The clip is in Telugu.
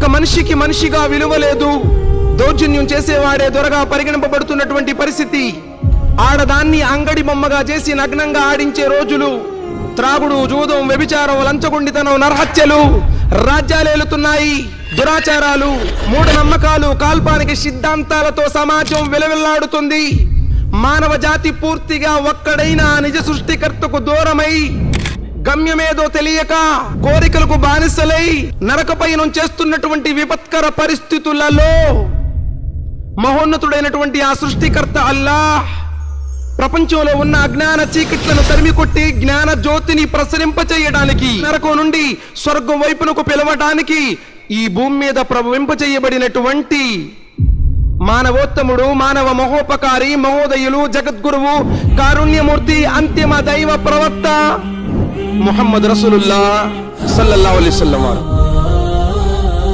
ఒక మనిషికి మనిషిగా విలువ లేదు. దౌర్జన్యం చేసేవాడే దొరగా పరిగణింపబడుతున్నటువంటి పరిస్థితి. ఆడదాన్ని అంగడి బొమ్మగా చేసి నగ్నంగా ఆడించే రోజులు. త్రాగుడు, జూదం, వ్యభిచారం, లంచగొండితనం, నరహత్యలు రాజ్యాలేలుతున్నాయి. దురాచారాలు, మూఢనమ్మకాలు, కాల్పానికి సిద్ధాంతాలతో సమాజం విలవిల్లాడుతుంది. మానవ జాతి పూర్తిగా ఒక్కడైన నిజ సృష్టికర్తకు దూరమై, గమ్యమేదో తెలియక కోరికలకు బానిసలై నరకపయనం చేస్తున్నటువంటి విపత్కర పరిస్థితులలో మహోన్నతుడైనటువంటి ఆ సృష్టికర్త అల్లాహ్ ప్రపంచంలో ఉన్న అజ్ఞాన చీకట్లను తరిమికొట్టి జ్ఞాన జ్యోతిని ప్రసరింపచేయడానికి, నరకం నుండి స్వర్గం వైపునకు పిలవడానికి ఈ భూమి మీద ప్రవహింపచేయబడినటువంటి మానవోత్తముడు, మానవ మహోపకారి, మహోదయులు, జగద్గురువు, కారుణ్యమూర్తి, అంతిమ దైవ ప్రవక్త ముహమ్మద్ రసూలుల్లాహ్ సల్లల్లాహు అలైహి వసల్లం వారు.